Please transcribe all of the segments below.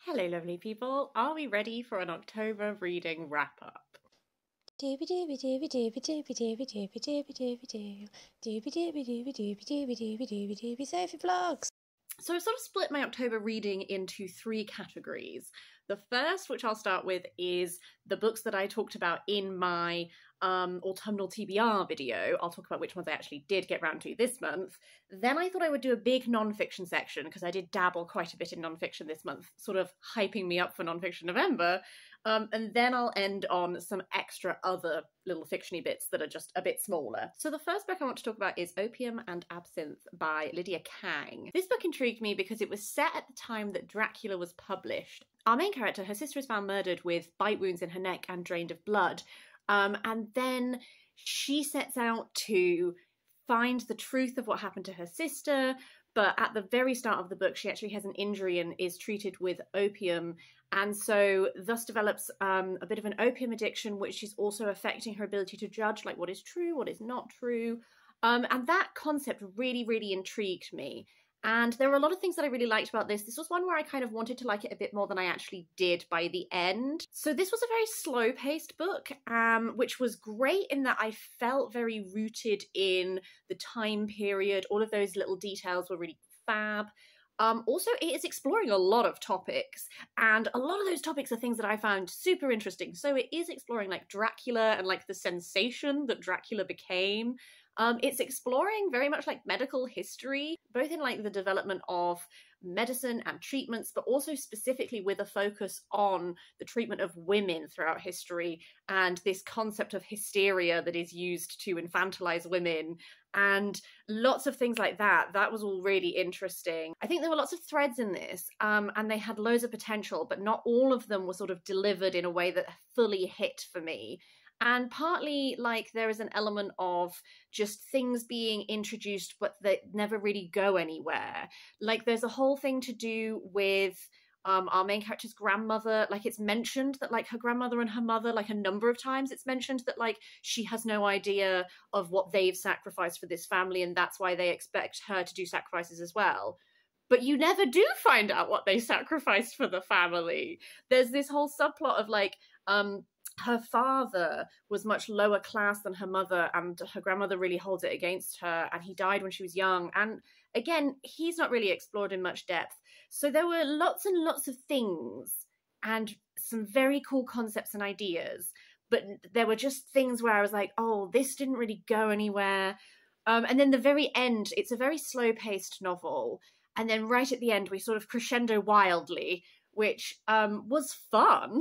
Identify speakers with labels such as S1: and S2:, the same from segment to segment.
S1: Hello, lovely people. Are we ready for an October reading wrap-up?
S2: Sophie vlogs.
S1: So I've sort of split my October reading into three categories. The first, which I'll start with, is the books that I talked about in my autumnal TBR video. I'll talk about which ones I actually did get round to this month. Then I thought I would do a big non-fiction section, because I did dabble quite a bit in non-fiction this month, sort of hyping me up for non-fiction November. And then I'll end on some extra other little fictiony bits that are just a bit smaller. So the first book I want to talk about is Opium and Absinthe by Lydia Kang. This book intrigued me because it was set at the time that Dracula was published. Our main character, her sister, is found murdered with bite wounds in her neck and drained of blood. And then she sets out to find the truth of what happened to her sister, but at the very start of the book, she actually has an injury and is treated with opium, and so thus develops a bit of an opium addiction, which is also affecting her ability to judge, like, what is true, what is not true. And that concept really, really intrigued me. And there were a lot of things that I really liked about this. This was one where I kind of wanted to like it a bit more than I actually did by the end. So this was a very slow-paced book, which was great in that I felt very rooted in the time period. All of those little details were really fab. Also, it is exploring a lot of topics, and a lot of those topics are things that I found super interesting. So it is exploring like Dracula and like the sensation that Dracula became. It's exploring very much like medical history, both in like the development of medicine and treatments, but also specifically with a focus on the treatment of women throughout history and this concept of hysteria that is used to infantilize women and lots of things like that. That was all really interesting. I think there were lots of threads in this, and they had loads of potential, but not all of them were sort of delivered in a way that fully hit for me. And partly, like, there is an element of just things being introduced, but that never really go anywhere. Like, there's a whole thing to do with our main character's grandmother. Like, it's mentioned that, like, her grandmother and her mother, like, a number of times it's mentioned that, like, she has no idea of what they've sacrificed for this family, and that's why they expect her to do sacrifices as well. But you never do find out what they sacrificed for the family. There's this whole subplot of, like, her father was much lower class than her mother, and her grandmother really holds it against her, and he died when she was young. And again, he's not really explored in much depth. So there were lots and lots of things and some very cool concepts and ideas, but there were just things where I was like, oh, this didn't really go anywhere. And then the very end, it's a very slow-paced novel, and then right at the end, we sort of crescendo wildly, which was fun.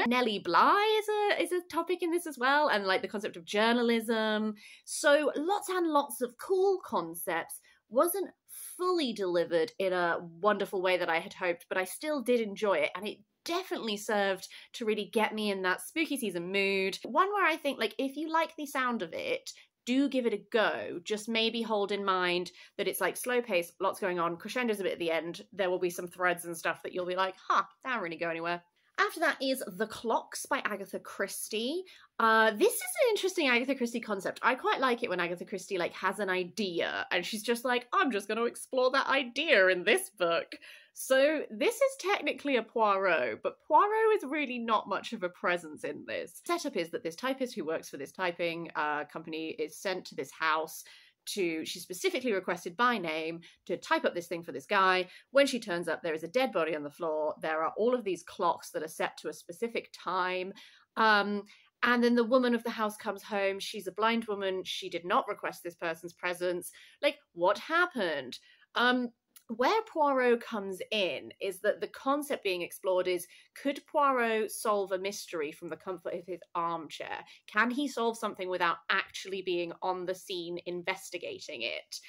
S1: Nellie Bly is a topic in this as well, and like the concept of journalism. So lots and lots of cool concepts. Wasn't fully delivered in a wonderful way that I had hoped, but I still did enjoy it, and it definitely served to really get me in that spooky season mood. One where I think, like, if you like the sound of it, do give it a go. Just maybe hold in mind that it's like slow pace, lots going on, crescendos a bit at the end. There will be some threads and stuff that you'll be like, that didn't really go anywhere. After that is The Clocks by Agatha Christie. This is an interesting Agatha Christie concept. I quite like it when Agatha Christie like has an idea and she's just like, I'm just going to explore that idea in this book. So this is technically a Poirot, but Poirot is really not much of a presence in this. The setup is that this typist who works for this typing company is sent to this house she's specifically requested by name to type up this thing for this guy. When she turns up, there is a dead body on the floor. There are all of these clocks that are set to a specific time. And then the woman of the house comes home. She's a blind woman. She did not request this person's presence. Like, what happened? Where Poirot comes in is that the concept being explored is, could Poirot solve a mystery from the comfort of his armchair? Can he solve something without actually being on the scene investigating it?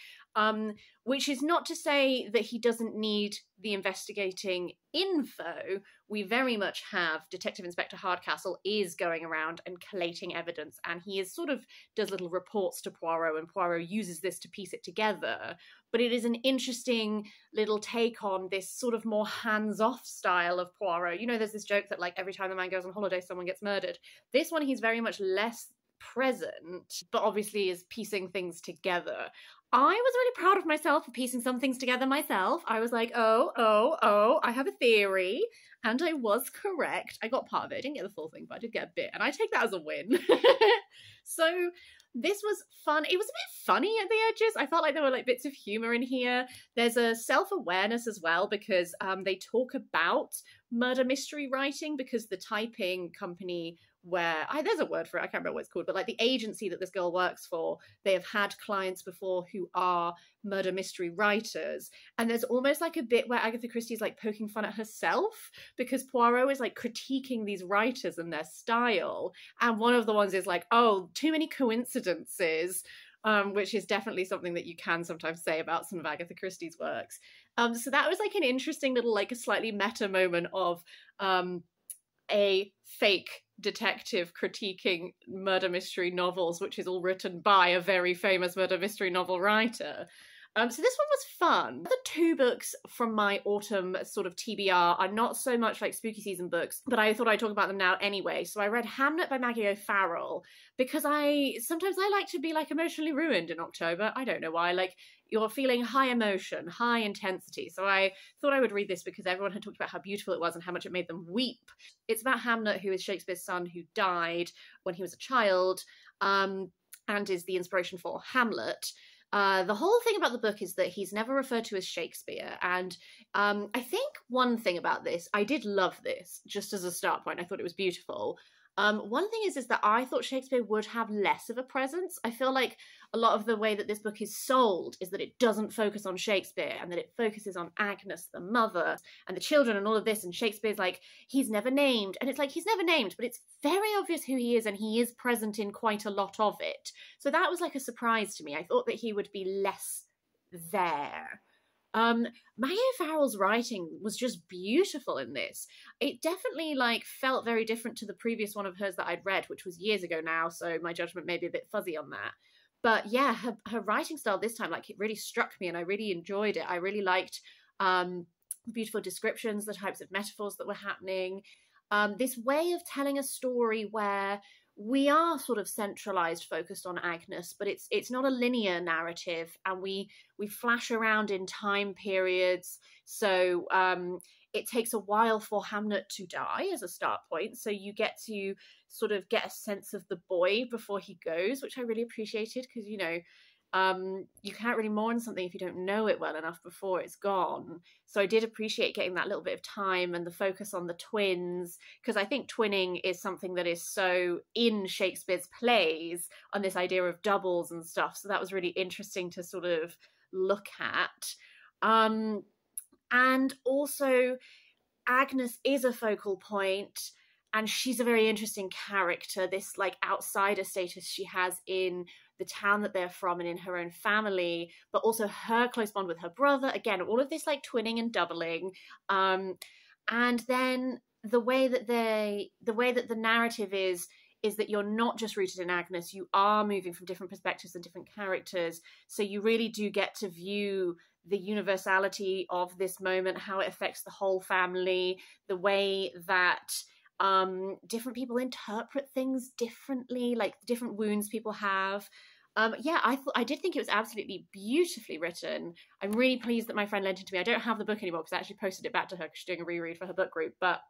S1: Which is not to say that he doesn't need the investigating info. We very much have Detective Inspector Hardcastle is going around and collating evidence, and he is sort of does little reports to Poirot, and Poirot uses this to piece it together. But it is an interesting little take on this sort of more hands-off style of Poirot. You know, there's this joke that like every time the man goes on holiday, someone gets murdered. This one, he's very much less present, but obviously is piecing things together. I was really proud of myself for piecing some things together myself. I was like, oh, I have a theory. And I was correct. I got part of it. I didn't get the full thing, but I did get a bit. And I take that as a win. So this was fun. It was a bit funny at the edges. I felt like there were like bits of humor in here. There's a self-awareness as well, because they talk about murder mystery writing, because the typing company where there's a word for it, I can't remember what it's called, but like the agency that this girl works for, they have had clients before who are murder mystery writers, and there's almost like a bit where Agatha Christie is like poking fun at herself, because Poirot is like critiquing these writers and their style, and one of the ones is like, oh, too many coincidences, which is definitely something that you can sometimes say about some of Agatha Christie's works. So that was like an interesting little, like a slightly meta moment of a fake detective critiquing murder mystery novels, which is all written by a very famous murder mystery novel writer. So this one was fun. The two books from my autumn sort of TBR are not so much like spooky season books, but I thought I'd talk about them now anyway. So I read Hamnet by Maggie O'Farrell, because sometimes I like to be like emotionally ruined in October. I don't know why. Like, you're feeling high emotion, high intensity. So I thought I would read this because everyone had talked about how beautiful it was and how much it made them weep. It's about Hamnet, who is Shakespeare's son who died when he was a child, and is the inspiration for Hamlet. The whole thing about the book is that he's never referred to as Shakespeare. And I think one thing about this, I did love this, just as a start point. I thought it was beautiful. One thing is that I thought Shakespeare would have less of a presence. I feel like a lot of the way that this book is sold is that it doesn't focus on Shakespeare, and that it focuses on Agnes, the mother, and the children, and all of this. And Shakespeare's like, he's never named. And it's like, he's never named, but it's very obvious who he is, and he is present in quite a lot of it. So that was like a surprise to me. I thought that he would be less there. Maggie O'Farrell's writing was just beautiful in this. It definitely like felt very different to the previous one of hers that I'd read, which was years ago now, so my judgment may be a bit fuzzy on that. But yeah, her writing style this time, like, it really struck me, and I really enjoyed it. I really liked the beautiful descriptions, the types of metaphors that were happening. This way of telling a story where we are sort of centralized, focused on Agnes, but it's not a linear narrative, and we flash around in time periods. So it takes a while for Hamnet to die as a start point. So you get to sort of get a sense of the boy before he goes, which I really appreciated, because, you know, you can't really mourn something if you don't know it well enough before it's gone. So I did appreciate getting that little bit of time and the focus on the twins, because I think twinning is something that is so in Shakespeare's plays, on this idea of doubles and stuff. So that was really interesting to sort of look at. And also Agnes is a focal point, and she's a very interesting character, this like outsider status she has in the town that they're from and in her own family, but also her close bond with her brother. Again, all of this like twinning and doubling. And then the way that the narrative is that you're not just rooted in Agnes, you are moving from different perspectives and different characters. So you really do get to view the universality of this moment, how it affects the whole family, the way that different people interpret things differently, like the different wounds people have. I did think it was absolutely beautifully written. I'm really pleased that my friend lent it to me. I don't have the book anymore because I actually posted it back to her because she's doing a reread for her book group, but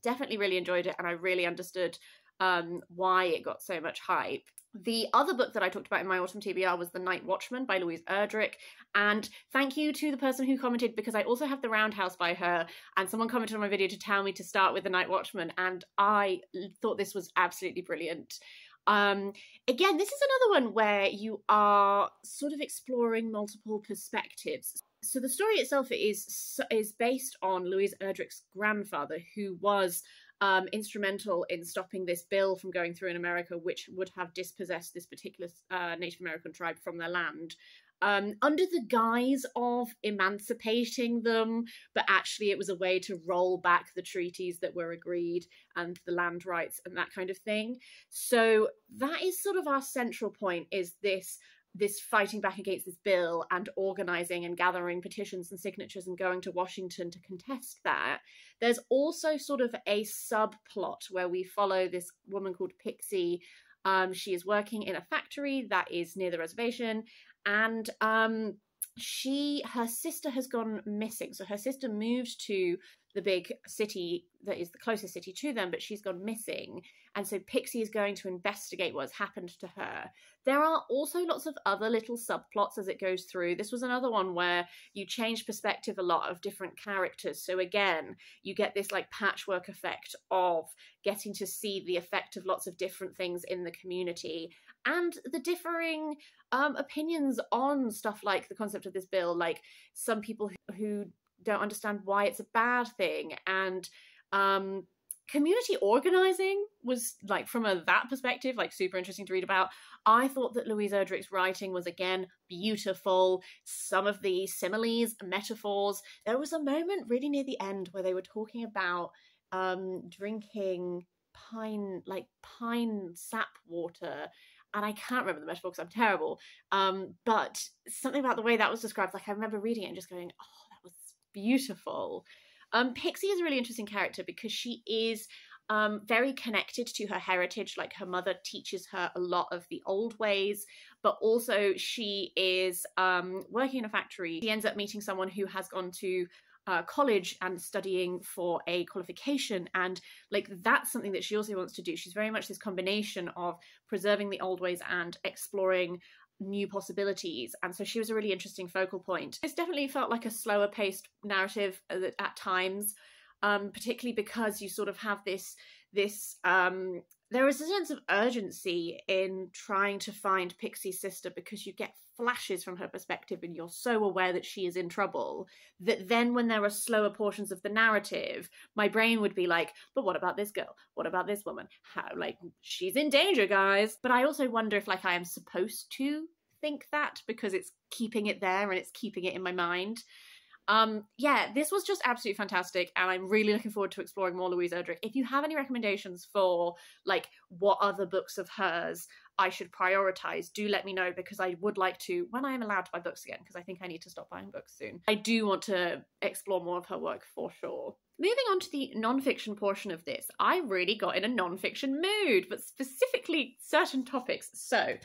S1: definitely really enjoyed it, and I really understood why it got so much hype. The other book that I talked about in my autumn TBR was The Night Watchman by Louise Erdrich, and thank you to the person who commented, because I also have The Roundhouse by her, and someone commented on my video to tell me to start with The Night Watchman, and I thought this was absolutely brilliant. Again, this is another one where you are sort of exploring multiple perspectives. So the story itself is based on Louise Erdrich's grandfather, who was instrumental in stopping this bill from going through in America, which would have dispossessed this particular Native American tribe from their land, under the guise of emancipating them, but actually it was a way to roll back the treaties that were agreed and the land rights and that kind of thing. So that is sort of our central point, is this fighting back against this bill and organising and gathering petitions and signatures and going to Washington to contest that. There's also sort of a subplot where we follow this woman called Pixie, She is working in a factory that is near the reservation, and her sister has gone missing. So her sister moved to the big city that is the closest city to them, but she's gone missing. And so Pixie is going to investigate what's happened to her. There are also lots of other little subplots as it goes through. This was another one where you change perspective a lot of different characters. So again, you get this like patchwork effect of getting to see the effect of lots of different things in the community and the differing opinions on stuff like the concept of this bill. Like some people who don't understand why it's a bad thing, and community organizing was like from that perspective like super interesting to read about. I thought that Louise Erdrich's writing was again beautiful. Some of the similes, metaphors. There was a moment really near the end where they were talking about drinking pine sap water, and I can't remember the metaphor because I'm terrible, but something about the way that was described, like I remember reading it and just going, oh, that was beautiful. Pixie is a really interesting character because she is very connected to her heritage. Like her mother teaches her a lot of the old ways, but also she is working in a factory. She ends up meeting someone who has gone to college and studying for a qualification, and like that's something that she also wants to do. She's very much this combination of preserving the old ways and exploring new possibilities, and so she was a really interesting focal point. It's definitely felt like a slower paced narrative at times, particularly because you sort of have this there is a sense of urgency in trying to find Pixie's sister, because you get flashes from her perspective and you're so aware that she is in trouble that then when there are slower portions of the narrative, my brain would be like, but what about this girl? What about this woman? How, like, she's in danger, guys. But I also wonder if like I am supposed to think that because it's keeping it there and it's keeping it in my mind. Yeah, this was just absolutely fantastic, and I'm really looking forward to exploring more Louise Erdrich. If you have any recommendations for like what other books of hers I should prioritize, do let me know, because I would like to, when I am allowed to buy books again, because I think I need to stop buying books soon. I do want to explore more of her work for sure. Moving on to the non-fiction portion of this, I really got in a non-fiction mood, but specifically certain topics. So,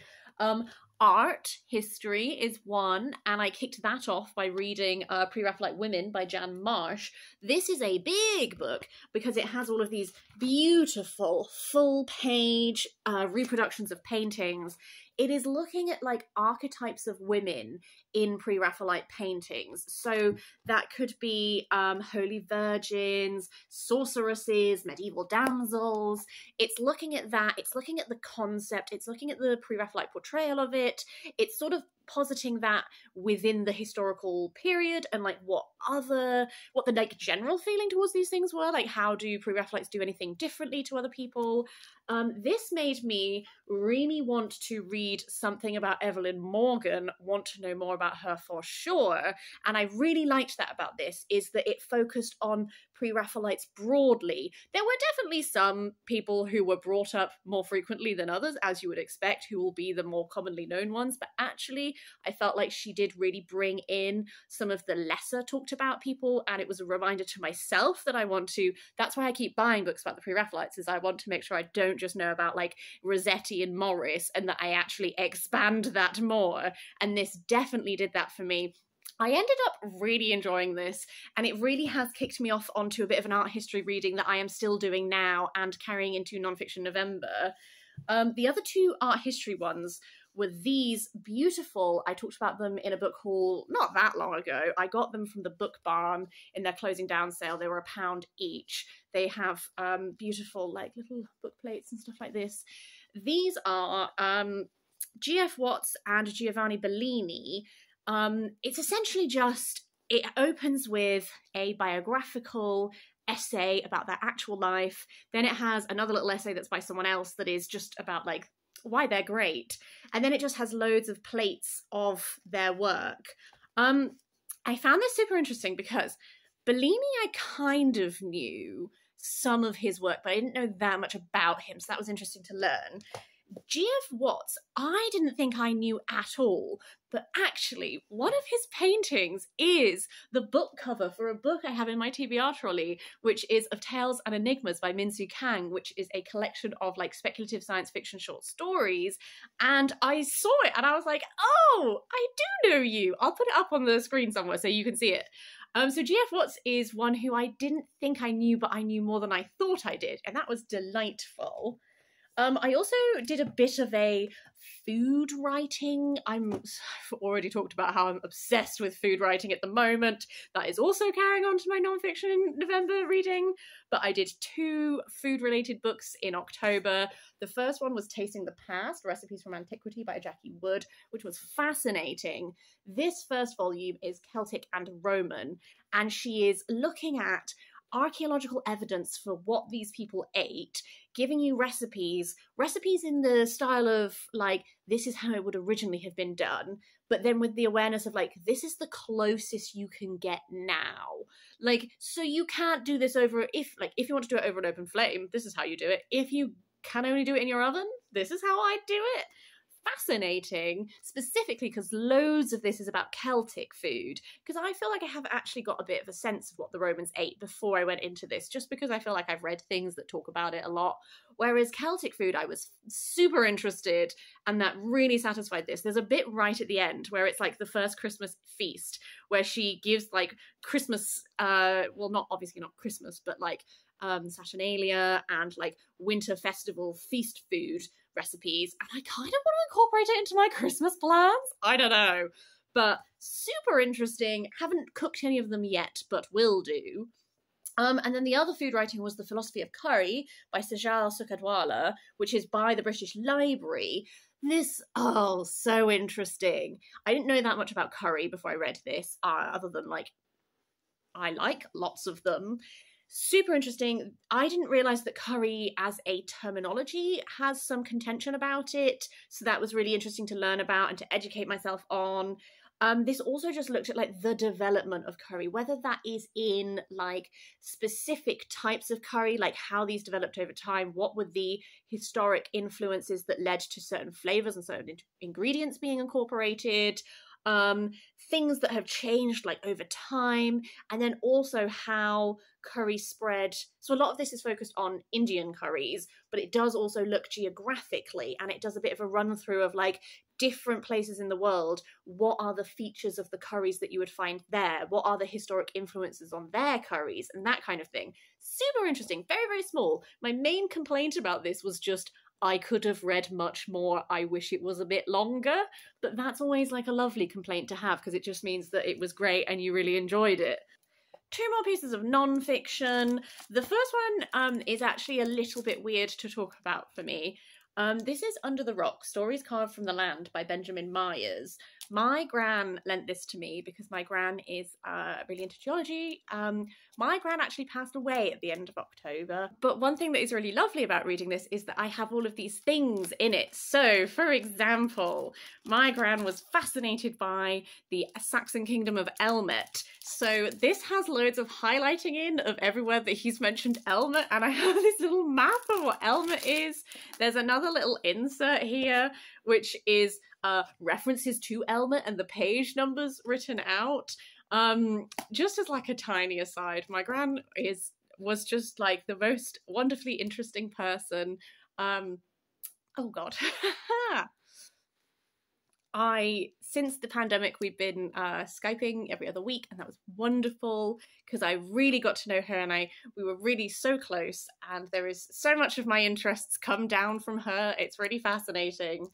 S1: art history is one, and I kicked that off by reading Pre-Raphaelite Women by Jan Marsh. This is a big book because it has all of these beautiful full-page reproductions of paintings. It is looking at like archetypes of women in Pre-Raphaelite paintings. So that could be holy virgins, sorceresses, medieval damsels. It's looking at that. It's looking at the concept. It's looking at the Pre-Raphaelite portrayal of it. It's sort of positing that within the historical period and like what the like general feeling towards these things were. Like, how do Pre-Raphaelites do anything differently to other people? This made me really want to read something about Evelyn Morgan, want to know more about her for sure. And I really liked that about this, is that it focused on Pre-Raphaelites broadly. There were definitely some people who were brought up more frequently than others, as you would expect, who will be the more commonly known ones. But actually, I felt like she did really bring in some of the lesser talked about people. And it was a reminder to myself that that's why I keep buying books about the Pre-Raphaelites, is I want to make sure I don't just know about like Rossetti and Morris, and that I actually expand that more. And this definitely did that for me. I ended up really enjoying this, and it really has kicked me off onto a bit of an art history reading that I am still doing now and carrying into Nonfiction November. The other two art history ones were these beautiful, I talked about them in a book haul not that long ago. I got them from the Book Barn in their closing down sale. They were £1 each. They have beautiful like little book plates and stuff like this. These are G.F. Watts and Giovanni Bernini. It's essentially it opens with a biographical essay about their actual life. Then it has another little essay that's by someone else that is just about like why they're great. And then it just has loads of plates of their work. I found this super interesting because Bellini, I kind of knew some of his work, but I didn't know that much about him. So that was interesting to learn. G.F. Watts, I didn't think I knew at all, but actually one of his paintings is the book cover for a book I have in my TBR trolley, which is Of Tales and Enigmas by Min-Soo Kang, which is a collection of like speculative science fiction short stories. And I saw it and I was like, oh, I do know you. I'll put it up on the screen somewhere so you can see it. So G.F. Watts is one who I didn't think I knew, but I knew more than I thought I did, and that was delightful. I also did a bit of a food writing. I've already talked about how I'm obsessed with food writing at the moment. That is also carrying on to my nonfiction in November reading. But I did 2 food-related books in October. The first one was Tasting the Past, Recipes from Antiquity by Jackie Wood, which was fascinating. This first volume is Celtic and Roman, and she is looking at archaeological evidence for what these people ate, giving you recipes in the style of like, this is how it would originally have been done, but then with the awareness of like, this is the closest you can get now. Like, so you can't do this over, if you want to do it over an open flame, this is how you do it. If you can only do it in your oven, this is how I do it. Fascinating, specifically because loads of this is about Celtic food, because I feel like I have actually got a bit of a sense of what the Romans ate before I went into this, just because I feel like I've read things that talk about it a lot, whereas Celtic food I was super interested, and that really satisfied this. There's a bit right at the end where it's like the first Christmas feast where she gives like Christmas, well, not obviously not Christmas, but like Saturnalia and like winter festival feast food recipes, and I kind of want to incorporate it into my Christmas plans. I don't know, but super interesting. Haven't cooked any of them yet, but will do. And then the other food writing was The Philosophy of Curry by Sejal Sukadwala, which is by the British Library. This, oh, so interesting. I didn't know that much about curry before I read this, other than like, I like lots of them. Super interesting. I didn't realise that curry as a terminology has some contention about it, so that was really interesting to learn about and to educate myself on. This also just looked at like the development of curry, whether that is in like specific types of curry, like how these developed over time, what were the historic influences that led to certain flavours and certain ingredients being incorporated, things that have changed like over time, and then also how curry spread. So a lot of this is focused on Indian curries, but it does also look geographically, and it does a bit of a run through of like different places in the world. What are the features of the curries that you would find there? What are the historic influences on their curries and that kind of thing? Super interesting. Very, very small. My main complaint about this was just I could have read much more. I wish it was a bit longer, but that's always like a lovely complaint to have because it just means that it was great and you really enjoyed it. 2 more pieces of non-fiction. The first one is actually a little bit weird to talk about for me. This is Under the Rock, Stories Carved from the Land by Benjamin Myers. My gran lent this to me because my gran is really into geology. My gran actually passed away at the end of October. But one thing that is really lovely about reading this is that I have all of these things in it. So, for example, my gran was fascinated by the Saxon kingdom of Elmet. So this has loads of highlighting in of everywhere that he's mentioned Elmet, and I have this little map of what Elmet is. There's another little insert here, which is references to Elmet and the page numbers written out. Just as like a tiny aside, my gran was just like the most wonderfully interesting person. Oh god. Since the pandemic, we've been Skyping every other week, and that was wonderful because I really got to know her, and we were really so close, and there is so much of my interests come down from her. It's really fascinating.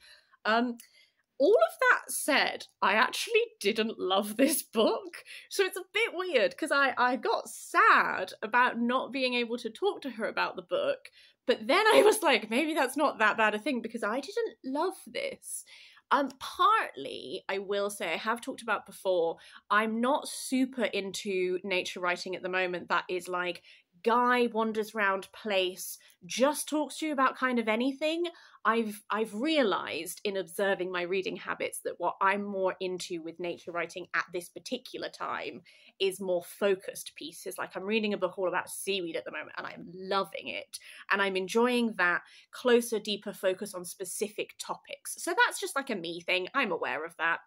S1: All of that said, I actually didn't love this book, so it's a bit weird because I got sad about not being able to talk to her about the book, but then I was like, maybe that's not that bad a thing because I didn't love this. Partly, I will say, I have talked about before, I'm not super into nature writing at the moment that is like guy wanders around place, just talks to you about kind of anything. I've realised in observing my reading habits that what I'm more into with nature writing at this particular time is more focused pieces. Like I'm reading a book all about seaweed at the moment and I'm loving it. And I'm enjoying that closer, deeper focus on specific topics. So that's just like a me thing. I'm aware of that.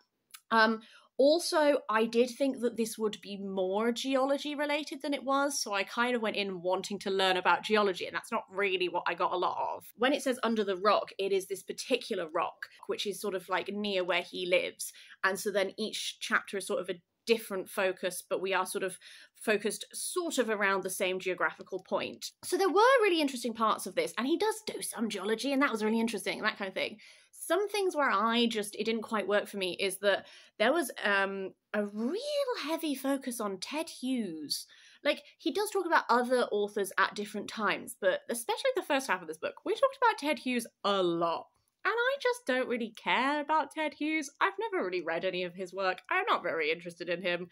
S1: Also, I did think that this would be more geology related than it was, so I kind of went in wanting to learn about geology, and that's not really what I got a lot of. When it says under the rock, it is this particular rock, which is sort of like near where he lives, and so then each chapter is sort of a different focus, but we are sort of focused sort of around the same geographical point. So there were really interesting parts of this, and he does do some geology, and that was really interesting, and that kind of thing. Some things where it didn't quite work for me is that there was a real heavy focus on Ted Hughes. Like, he does talk about other authors at different times, but especially the first half of this book, we talked about Ted Hughes a lot. And I just don't really care about Ted Hughes. I've never really read any of his work. I'm not very interested in him.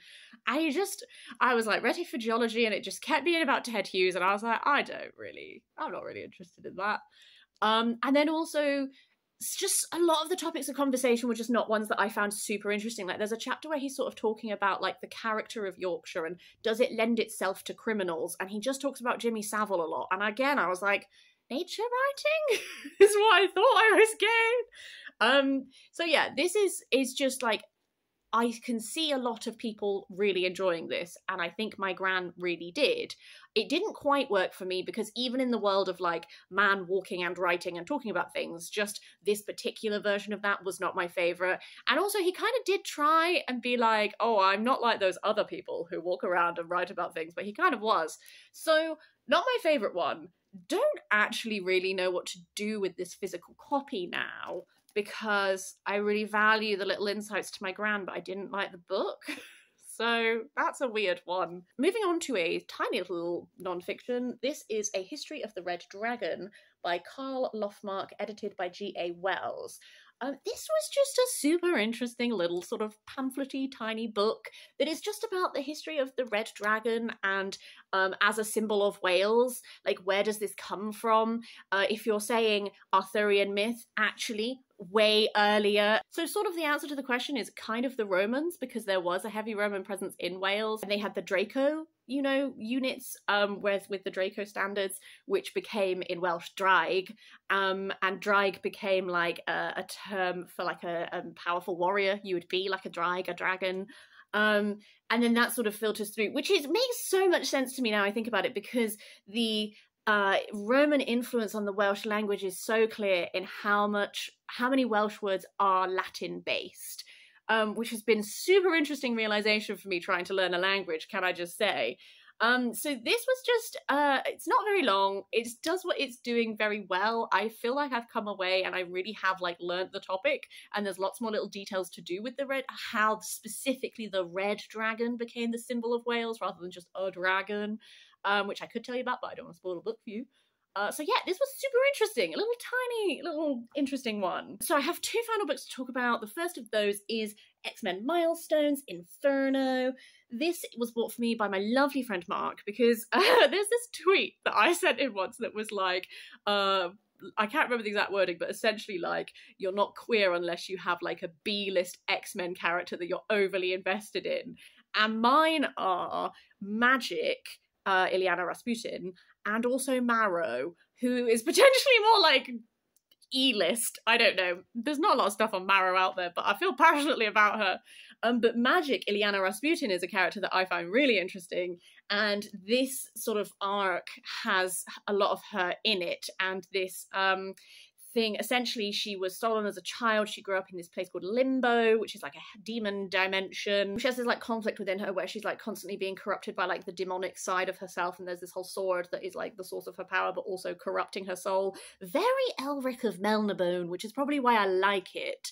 S1: I was like ready for geology and it just kept being about Ted Hughes and I was like, I'm not really interested in that. And then also, just a lot of the topics of conversation were just not ones that I found super interesting. Like there's a chapter where he's sort of talking about like the character of Yorkshire and does it lend itself to criminals? And he just talks about Jimmy Savile a lot. And again, I was like, nature writing is what I thought I was getting. So yeah, this is just like, I can see a lot of people really enjoying this, and I think my gran really did. It didn't quite work for me because even in the world of like man walking and writing and talking about things, just this particular version of that was not my favourite. And also he kind of did try and be like, oh, I'm not like those other people who walk around and write about things, but he kind of was. So not my favourite one. Don't actually really know what to do with this physical copy now, because I really value the little insights to my gran, but I didn't like the book. So that's a weird one. Moving on to a tiny little non-fiction. This is A History of the Red Dragon by Carl Lothmark, edited by G.A. Wells. This was just a super interesting little sort of pamphlet-y tiny book that is just about the history of the Red Dragon and as a symbol of Wales, like where does this come from? If you're saying Arthurian myth, actually way earlier. So sort of the answer to the question is kind of the Romans, because there was a heavy Roman presence in Wales and they had the Draco, units with the Draco standards, which became in Welsh draig, and draig became like a term for like a powerful warrior. You would be like a draig, a dragon. And then that sort of filters through, which makes so much sense to me now I think about it, because the Roman influence on the Welsh language is so clear in how many Welsh words are Latin based, which has been super interesting realization for me trying to learn a language, can I just say. So this was just, it's not very long. It does what it's doing very well. I feel like I've come away and I really have like learnt the topic, and there's lots more little details to do with how specifically the red dragon became the symbol of Wales rather than just a dragon, which I could tell you about, but I don't want to spoil the book for you. So yeah, this was super interesting. A little interesting one. So I have two final books to talk about. The first of those is X-Men Milestones, Inferno. This was bought for me by my lovely friend Mark, because there's this tweet that I sent him once that was like, I can't remember the exact wording, but essentially like, you're not queer unless you have like a B-list X-Men character that you're overly invested in. And mine are Magic, Ilyana Rasputin, and also Marrow, who is potentially more like E-list. I don't know. There's not a lot of stuff on Marrow out there, but I feel passionately about her. But Magic, Ilyana Rasputin, is a character that I find really interesting, and this sort of arc has a lot of her in it, and this thing, essentially she was stolen as a child. She grew up in this place called Limbo, which is like a demon dimension. She has this like conflict within her where she's like constantly being corrupted by like the demonic side of herself, and there's this whole sword that is like the source of her power but also corrupting her soul. Very Erdrich of Melnibone, which is probably why I like it.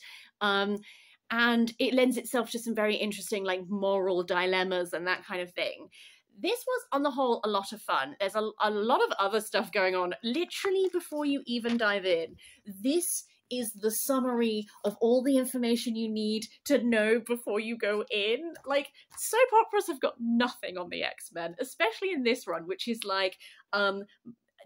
S1: And it lends itself to some very interesting like moral dilemmas and that kind of thing. This was, on the whole, a lot of fun. There's a lot of other stuff going on literally before you even dive in. This is the summary of all the information you need to know before you go in. Like, soap operas have got nothing on the X-Men, especially in this run, which is like,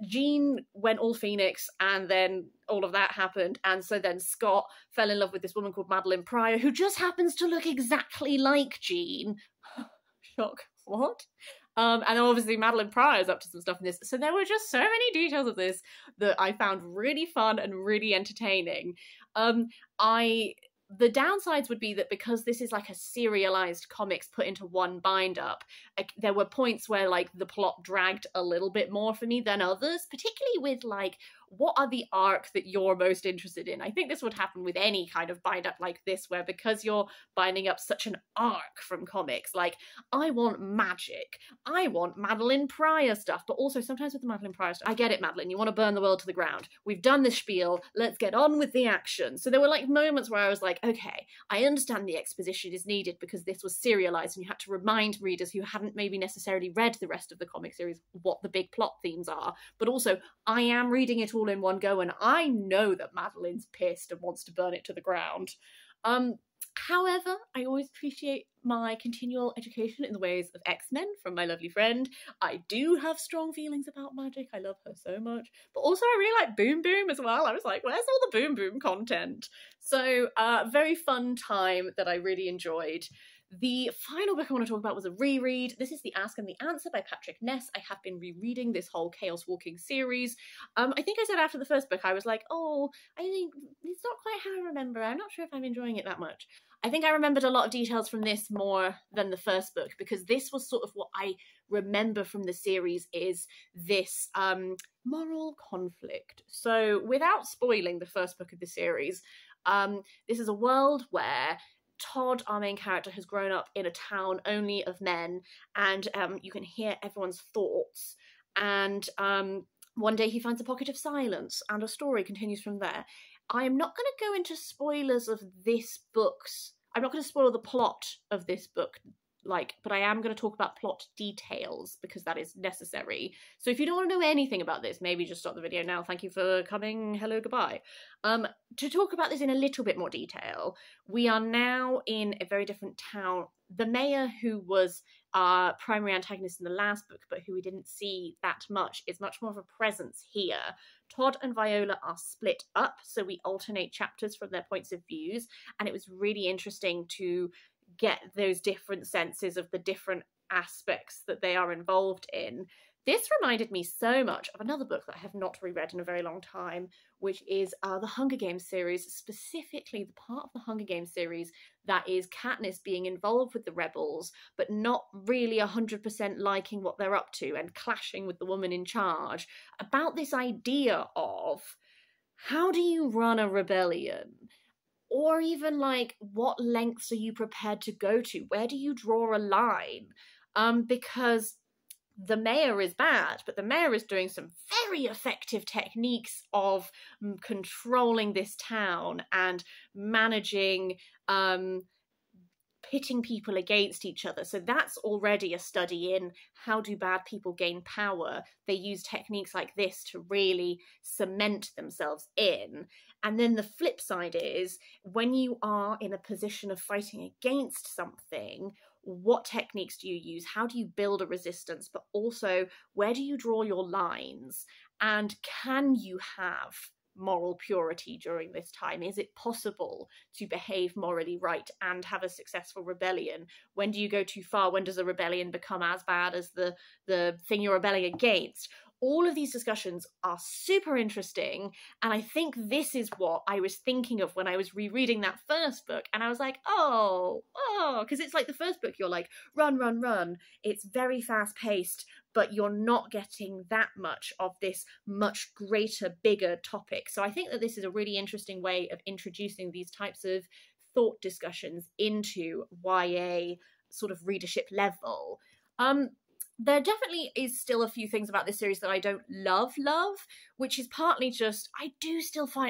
S1: Jean went all Phoenix, and then all of that happened, and so then Scott fell in love with this woman called Madeline Pryor, who just happens to look exactly like Jean. Shock. What? And obviously Madeline Pryor is up to some stuff in this. So there were just so many details of this that I found really fun and really entertaining. The downsides would be that because this is like a serialized comics put into one bind up, there were points where like the plot dragged a little bit more for me than others, particularly with like, what are the arc that you're most interested in? I think this would happen with any kind of bind up like this, where because you're binding up such an arc from comics, like, I want magic, I want Madeline Pryor stuff, but also sometimes with the Madeline Pryor stuff, I get it, Madeline, you want to burn the world to the ground. We've done this spiel, let's get on with the action. So there were like moments where I was like, okay, I understand the exposition is needed because this was serialized and you had to remind readers who hadn't maybe necessarily read the rest of the comic series what the big plot themes are, but also I am reading it all in one go and I know that Madeline's pissed and wants to burn it to the ground. However, I always appreciate my continual education in the ways of X-Men from my lovely friend. I do have strong feelings about magic. I love her so much. But also I really like Boom Boom as well. I was like, where's all the Boom Boom content? So, very fun time that I really enjoyed. The final book I want to talk about was a reread. This is The Ask and the Answer by Patrick Ness. I have been rereading this whole Chaos Walking series. I think I said after the first book, I was like, oh, I think it's not quite how I remember. I'm not sure if I'm enjoying it that much. I think I remembered a lot of details from this more than the first book, because this was sort of what I remember from the series is this moral conflict. So without spoiling the first book of the series, this is a world where Todd, our main character, has grown up in a town only of men, and you can hear everyone's thoughts. And one day he finds a pocket of silence, and a story continues from there. I am not going to go into spoilers of this book's... I'm not going to spoil the plot of this book, but I am going to talk about plot details, because that is necessary. So if you don't want to know anything about this, maybe just stop the video now. Thank you for coming. Hello, goodbye. To talk about this in a little bit more detail, we are now in a very different town. The mayor, who was our primary antagonist in the last book, but who we didn't see that much, is much more of a presence here. Todd and Viola are split up, so we alternate chapters from their points of views, and it was really interesting to get those different senses of the different aspects that they are involved in. This reminded me so much of another book that I have not reread in a very long time, which is the Hunger Games series, specifically the part of the Hunger Games series that is Katniss being involved with the rebels, but not really 100% liking what they're up to and clashing with the woman in charge, about this idea of, how do you run a rebellion? Or even, like, what lengths are you prepared to go to? Where do you draw a line? Because the mayor is bad, but the mayor is doing some very effective techniques of controlling this town and managing pitting people against each other. So that's already a study in how do bad people gain power. They use techniques like this to really cement themselves in. And then the flip side is, when you are in a position of fighting against something, what techniques do you use? How do you build a resistance? But also, where do you draw your lines? And can you have moral purity during this time? Is it possible to behave morally right and have a successful rebellion? When do you go too far? When does a rebellion become as bad as the thing you're rebelling against? All of these discussions are super interesting, and I think this is what I was thinking of when I was rereading that first book, and I was like, oh, because it's like the first book, you're like, run, run, run. It's very fast-paced, but you're not getting that much of this much greater, bigger topic. So I think that this is a really interesting way of introducing these types of thought discussions into YA sort of readership level. There definitely is still a few things about this series that I don't love, which is partly just, I'm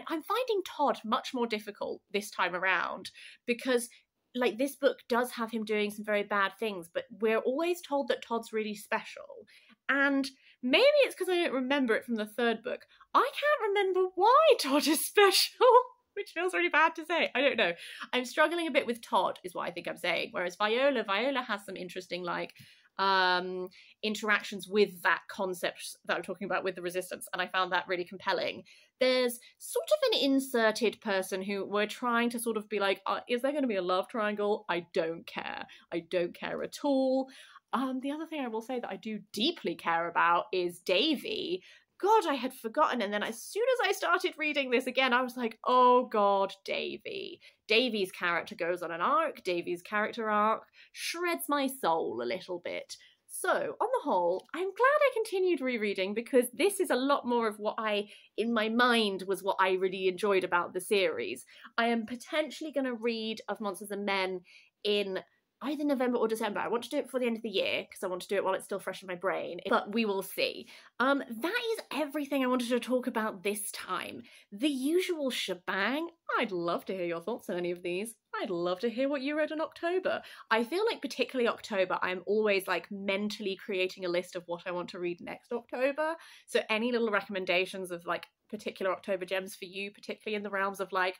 S1: finding Todd much more difficult this time around, because like this book does have him doing some very bad things, but we're always told that Todd's really special. And maybe it's because I don't remember it from the third book. I can't remember why Todd is special. which feels really bad to say. I don't know. I'm struggling a bit with Todd, is what I think I'm saying. Whereas Viola has some interesting, like, interactions with that concept that I'm talking about with the resistance, and I found that really compelling. There's sort of an inserted person who we're trying to sort of be like, is there going to be a love triangle? I don't care. I don't care at all. The other thing I will say that I do deeply care about is Davy. God, I had forgotten. And then as soon as I started reading this again, I was like, oh God, Davy. Davy's character goes on an arc. Davy's character arc shreds my soul a little bit. So, on the whole, I'm glad I continued rereading because this is a lot more of what in my mind, was what I really enjoyed about the series. I am potentially going to read Of Monsters and Men in either November or December. I want to do it before the end of the year because I want to do it while it's still fresh in my brain, but we will see. That is everything I wanted to talk about this time. The usual shebang. I'd love to hear your thoughts on any of these. I'd love to hear what you read in October. I feel like particularly October, I'm always like mentally creating a list of what I want to read next October. So any little recommendations of like particular October gems for you, particularly in the realms of like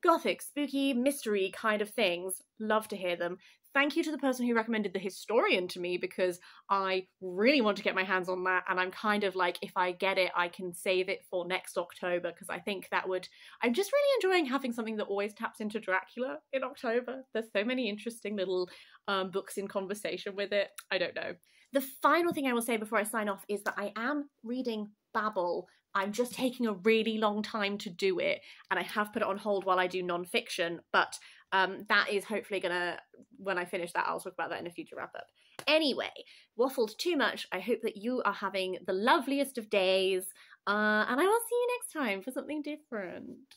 S1: gothic, spooky, mystery kind of things, love to hear them. Thank you to the person who recommended The Historian to me because I really want to get my hands on that, and I'm kind of like, if I get it, I can save it for next October because I think that would... I'm just really enjoying having something that always taps into Dracula in October. There's so many interesting little books in conversation with it. I don't know. The final thing I will say before I sign off is that I am reading Babel. I'm just taking a really long time to do it, and I have put it on hold while I do non-fiction, but that is hopefully gonna, when I finish that, I'll talk about that in a future wrap-up. Anyway, waffled too much. I hope that you are having the loveliest of days, and I will see you next time for something different.